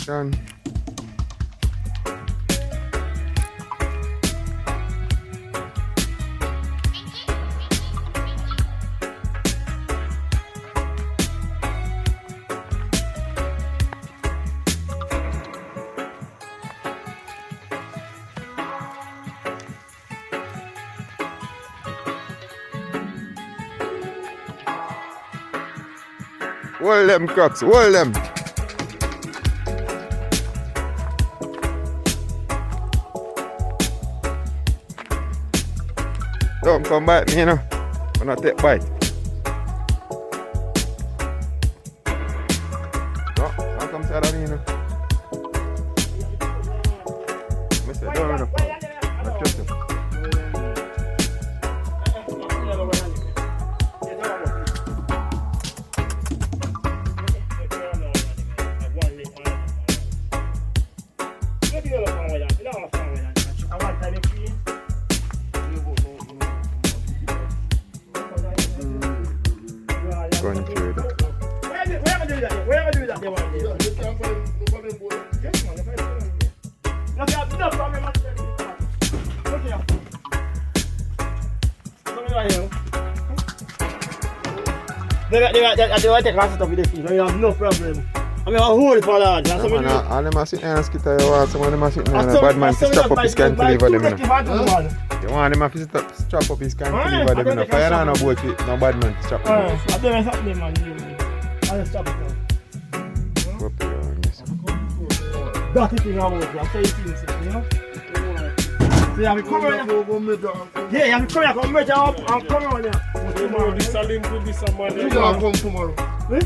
Done. Hold them crooks, hold them. Don't come bite me, you know. I'm not take bite. No, don't come side of me, you know. I said, no, no, no. I trust him. Going through that. They want to take lots of with the feet. I have no problem. I mean, I'll hold it for that. All them are sitting there and skit out. Some of them are sitting there and a bad man to strap up his cantilever them. You want them to strap up his cantilever them. No fire on no boat with no bad man to strap up. I don't know something, man. I'll stop it now. Up here on this. Dirty thing about it. I'll say it to you, you know? So you have to come around here. Yeah, you have to come here, come measure up and come around here. Tomorrow, this a link with this a man. You don't come tomorrow. Eh?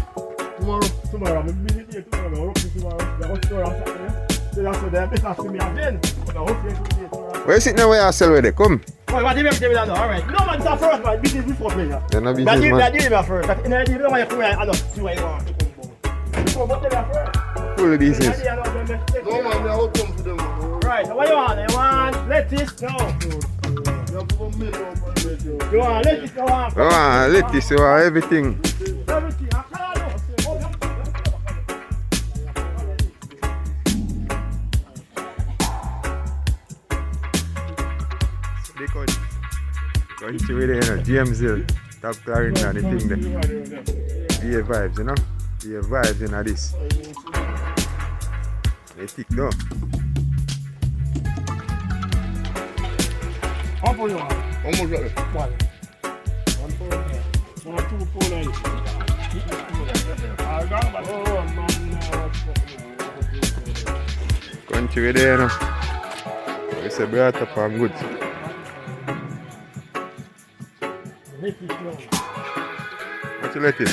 Tomorrow. Tomorrow, I'm busy here tomorrow. I'm working tomorrow. I'm going to store on Saturday. So that's what they're better to me again. But I'm hoping to be here tomorrow. Where you sitting there where you sell with it? Come. Oh, what do you do that now? Alright. No, man, it's our first, man. Business before pleasure. Then no That business, man. deal first. That in the deal, you come here and see what you want to come about. Before, what do you first? Full business. No man, I will come to them. Right, so what you want? You want lettuce? No. You want lettuce? You want Lettuce, you want everything. everything. I can't know. Country with it, you know, James Hill, top clarinet and the thing there. Vibez, you know? Vibez, you know, this. They thick though. How much you want? How much is that? One. 249. Country with it, you know. It's a brought up and good. What you let it?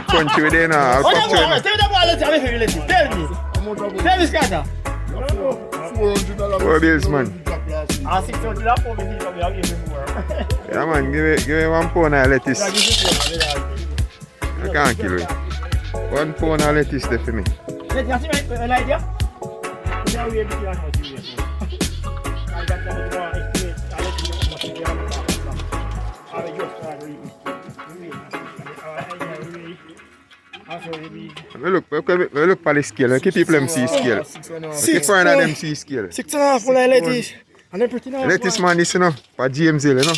Country with it, you know. I'll come to you. Tell me the ball, tell me. Tell me, Scatter. $400. 4 bills, man. 600 up for me, I'll give you more. Yeah, man, give me 1 pound of lettuce. I can't kill it. 1 pound of lettuce there for me. Let's see my idea. We look for the scale. We keep people them see scale. Keep foreign of them see scale. 6.5 for the lettuce. And then pretty nice. Lettuce man, this you know, for James Hill, you know.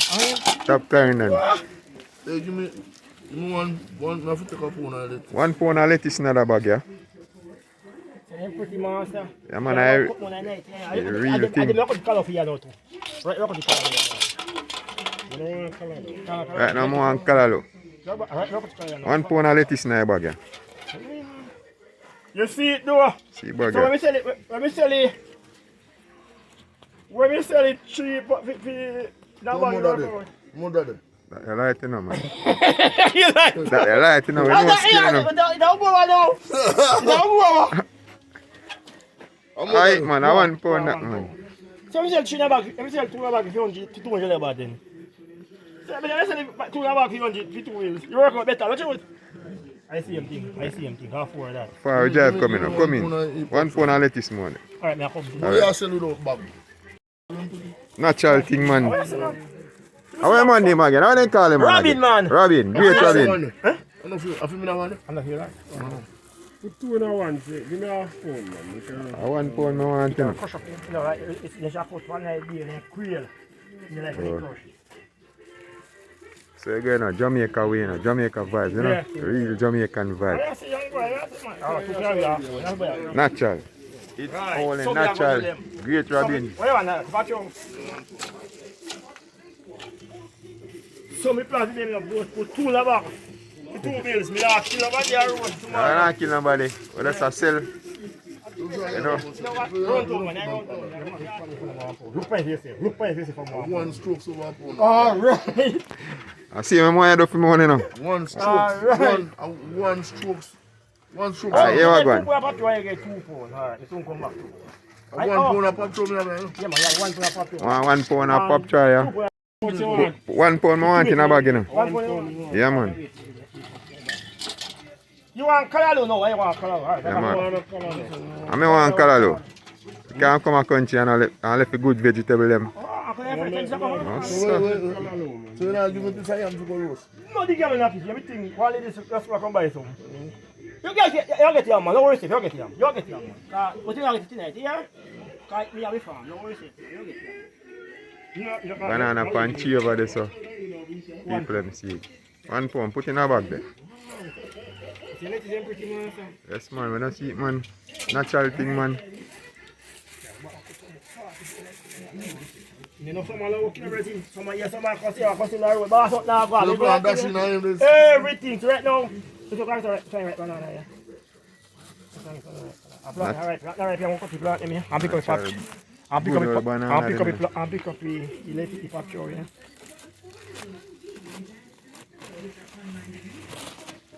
Top clarinet. Hey, give me one, I have to take a pound of lettuce. 1 pound of lettuce in that bag, yeah. Pretty master. Yeah, man, the real thing. I did not color for you now too. Right, look at the color. Right now, I want color look. Right, look at the color. 1 pound of lettuce in that bag, yeah. You see it though? See bag, So when yeah. we sell it cheap for that bag. Mother. That you like, you know, man. You like it? That you like, you know. We know scale, you know. Don't go on now. Alright, man, I 1 pound that, man. So we sell 3 bag, we sell 2 bag for 200 baht then. So I sell 2 bag for 100 for 2 wheels. You work out better, what you want? I see him thing, half for that. Far we drive coming up, come in. 1 pound of lettuce, man. Alright, I come. What do you sell without bag? Natural thing, man. How your man name again? How they call him Robin, man. Robin, great Robin. Huh? I feel me that one. I'm not here, right? Put 2 in a 1, give me a phone, man. A 1 pound I want him. Crush up, you know, right? You just put one idea and then quail. You like to crush. So again, a Jamaica way, a Jamaica vibes, you know? Yeah. Real Jamaican vibes. I see young boy, man. Natural. It's Right. all in So we are natural. going to Great Robin. What you want now? What you? So me plan to be able to put 2 in the back. 2 bills, me not kill nobody on the road I tomorrow. don't kill nobody. Well, that's a sell. You know? Run to man, I run to. Look by this from one. One stroke over a pound. Alright. I see my money do for me money now. One stroke. Alright. One stroke. One stroke. Ah, here we go. You get 2 pounds. Alright, you soon come back. 1 pound of pop throw me there. Yeah man, yeah, 1 pound of pop. 1 pound of pop try, yeah. What you want? 1 pound I want in a bag, you know. 1 pound. Yeah, man. You want callaloo now? You want callaloo? Alright, Yeah, man. Color. I want callaloo. You can't come a country and I left a good vegetable them. Wait. So you now give me this I am to go roast. No, the girl not easy. Everything, quality this just come buy some. You get your man, no worries if you get him. You get him, man. But you don't get it tonight, yeah? Because me have a farm, no worries if you get him. Banana pan tree over there, so people them see it. 1 pound, put in a bag there. Yes, man, when I see it, man. Natural thing, man. You know, someone looking everything. Someone here, someone can see a customer on the road. Boss up now, go on. You plan that in him this. Everything, so right now. You can try right banana here. Alright, I'm going to plant them here. I'll pick up the patch. I'll pick up the electric patch over here.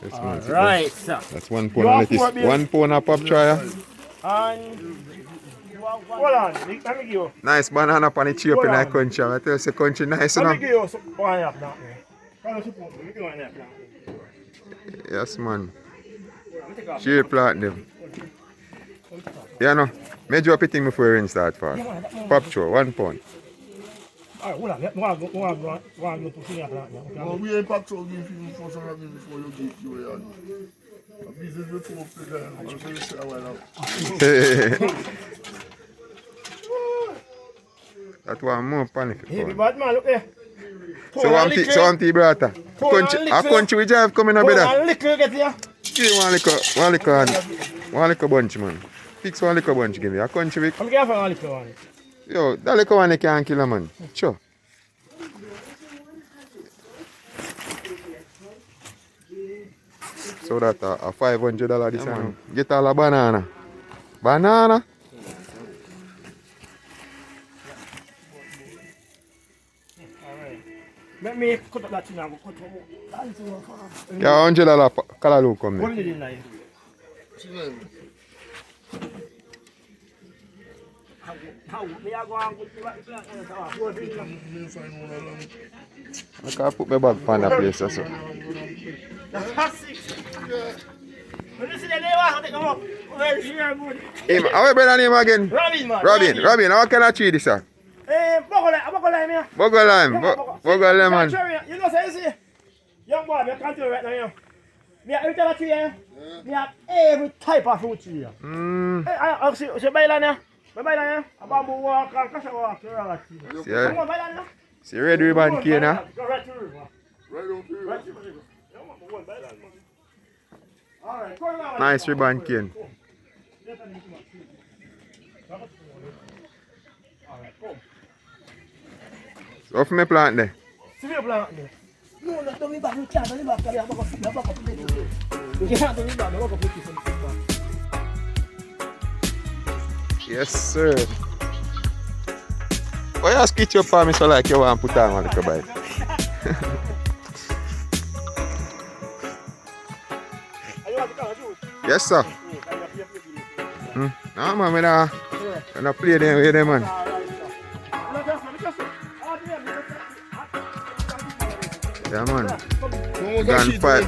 Yes, man. Alright, sir. That's 1 pound of lettuce. 1 pound of pop try, yeah. And hold on, let me give you. Nice banana pan tree up in the country. I tell you, the country nice, you Let me know. give you some one up now. Let me give you one up now. Yes, man. Tree plant them. Yeah, no. Major up a thing before rain start fall. Pop throw, 1 pound. Alright, hold on. One go put in your plant now. No, we ain't pack throw give you for some of before you give you a business before figure. I'm going to say a while now. That one more panic. Hey, bad man, look there. So I'm tea brother. A country we drive coming up with that. Little get here. Give me one liquor bunch, man. Fix one liquor bunch, give me. A country we... I'm going for one little one. Yo, that liquor one you can't kill a man. Sure. So that a $500 this one. Get all a banana. Banana? Let me cut up that thing and cut up. Yeah, $100 callaloo come What there. did you like? How? Me are going I can't put my bag on the place also. That's 6. When you see the name, I take them up. Well, sure, good. Hey, how you brother name again? Robin, man. Robin, how can I treat this, sir? Buckle lime here. Buckle lime, man. You know, say, you see, young boy, I can't do it right now, you. Me have every type of tree here. Me have every type of fruit tree here. I see, buy land here. Buy land here. A bamboo walk and cashew walk. See, Come on, buy land here. see red ribbon cane, huh? Go right to the river. Right on here. Right to the river. Yeah, man, go on, buy land, man. All right, go around. Nice ribbon cane. All right, come. So for me plant there. See your plant there. No, don't leave back. You can't leave back. You have to back up. You can't leave back. You have to put this on. Yes, sir. Why you skitch up for me so like you want to put on a little bite? Yes, sir. No, man, I don't play them with them, man. Yeah, man. Gone 5.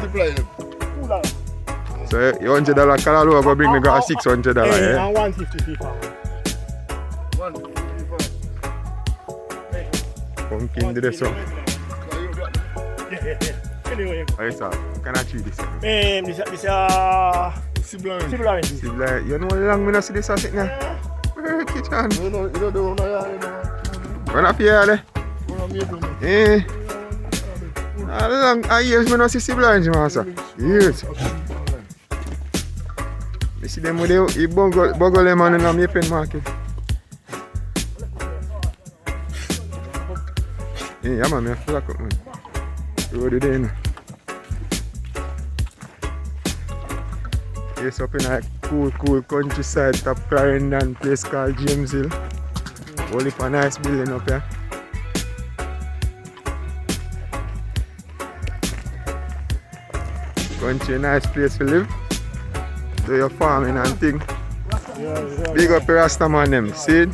So, your $100 callaloo go bring me got $600, yeah? And 150 people. Pumpkin did this, so. Yeah. Anyway. Yes, sir. What kind of tree this is? This Sibling. Sibling. Sibling. You know how long I see this sitting there? Kitchen. You know the one I Run up here, there. Eh. How long? Years I don't see siblings, master. Years. You see them with the buggle lemon in the Maple market. Yeah, man, I feel like it, man. Road it in. Yes, up in a cool countryside, top Clarendon, place called James Hill. Only for a nice building up here. Country, nice place to live. Do your farming and thing. Big up your Rasta man them, see?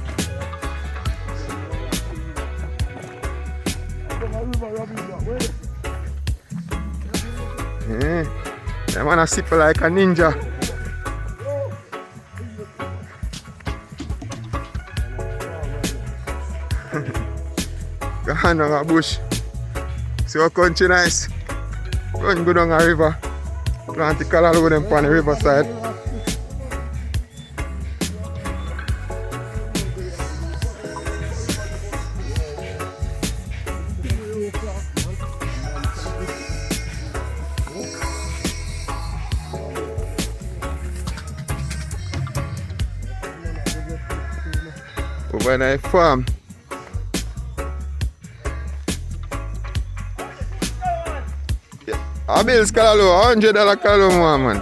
Yeah. That man a sip like a ninja. Go on down a bush. See how country nice. Run go down a river. Plant the color with them on the riverside. Over in the farm. A bills calalo, $100 calalo more, man.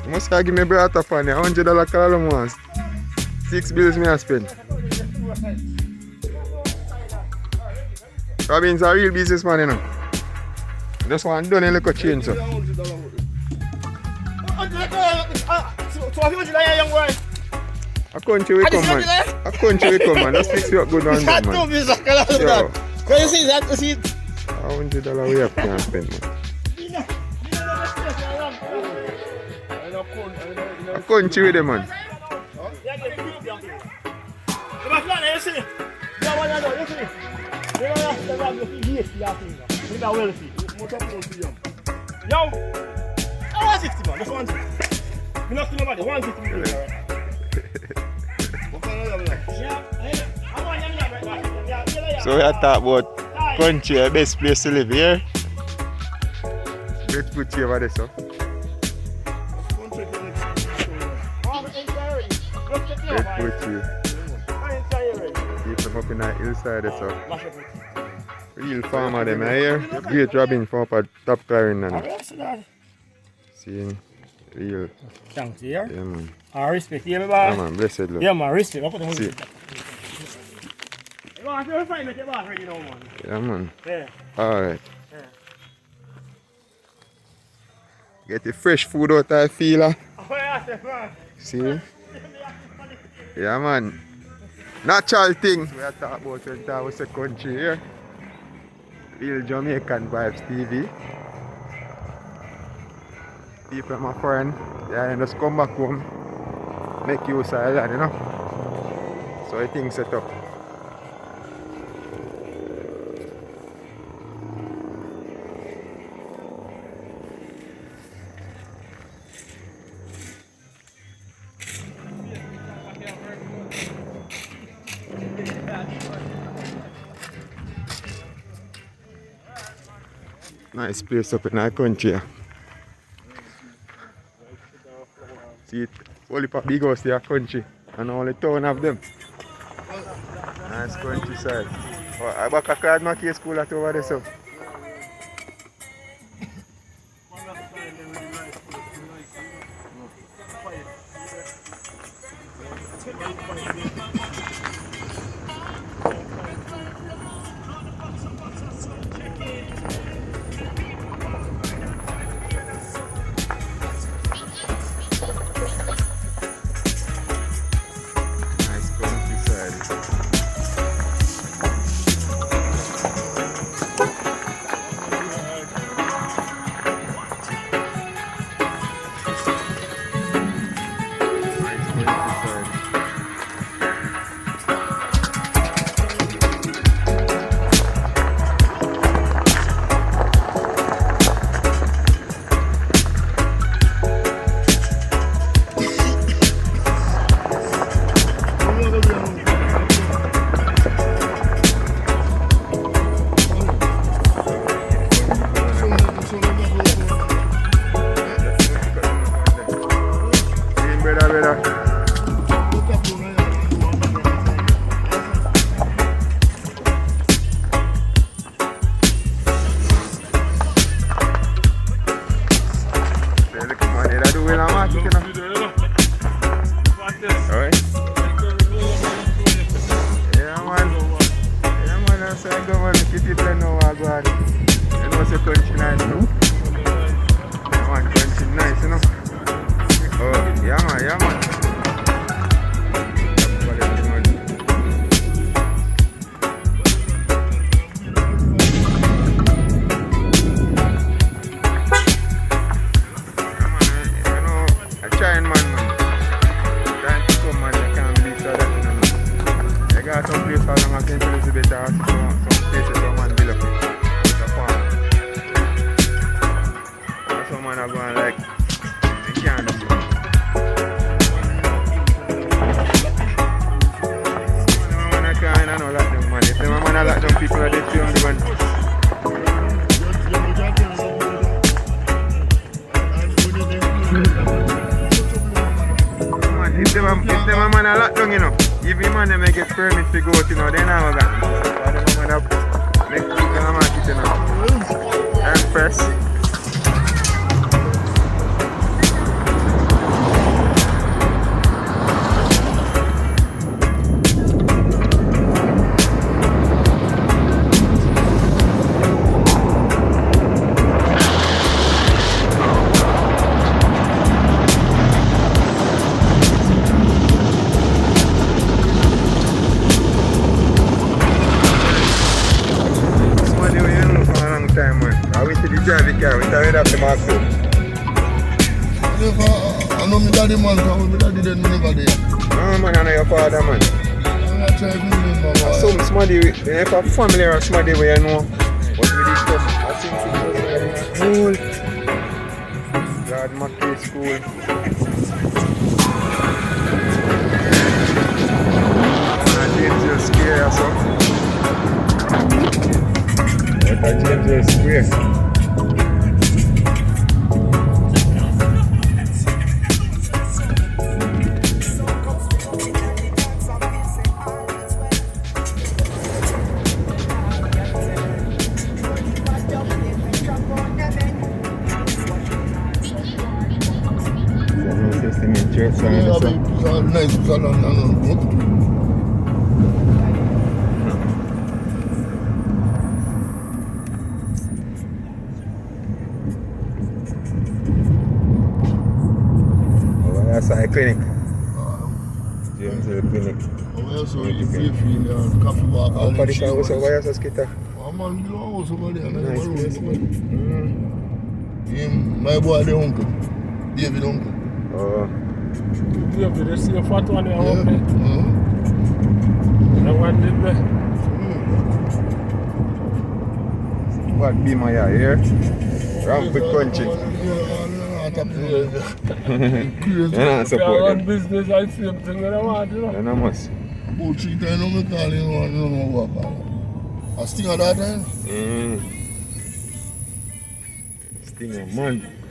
You must have give me brought up on it, $100 calalo more. 6 bills me I spend. Robin's a real businessman, you know. Just want done a little change, so. So have you done young boy? A country we come, man. A country we come, man. Just fix you up good on that, man. Yo. Can you see that? You see $100 we have to spend, man. A country with them, man. Yo, I want 60 man, that's 160. You not nobody, 160. So we are talking about country, the best place to live here. Let's put you over there, so. Let's put you. Keep them up in the hillside, so. Real farmer them here. Great Robin from up at top Clarendon. Seeing real. Thanks, yeah. Yeah, man. I respect you, Yeah, everybody. man. Blessed Lord. Yeah, man, respect. I'll put them See. You want to find me the boss already now, man. Yeah, man. Yeah. Alright. Yeah. Get the fresh food out of the field. Oh, yeah, man. See? Yeah, man. Natural thing. We are talking about when that was a country here. Real Jamaican vibes TV. People my friend, they just come back home, make use of the land, you know. So I think set up. Nice place up in our country. See it, only for big house their country and only town of them. Nice countryside. Oh, I back a card my case school at over there, so. me man them may get permit to go out, you know, then I'm going to next week I'm going to get, you know. Empress. Drive the car, we tired of the market. I know my daddy man, because my daddy didn't never there. No man, I know your father man. I'm not trying to remember why. Somebody, if a family or somebody where you know, but we did come, I think it was school. God, Mackie school. And James just scared or something. But James just square. Nice, that's a clinic. James the clinic. So you feel coffee walk. How far is the house? Why is the skitter? Man, you know, over there. Nice place, man. My boy, the uncle. David uncle. Oh. David, you see a fat one here, yeah. That one did there. What be my here? Ramp with country. You're not supporting. Run business, I see him thing that I want, you know. You're not must. About 3 times, I call you, I don't know what. I sting at that time. Sting, man.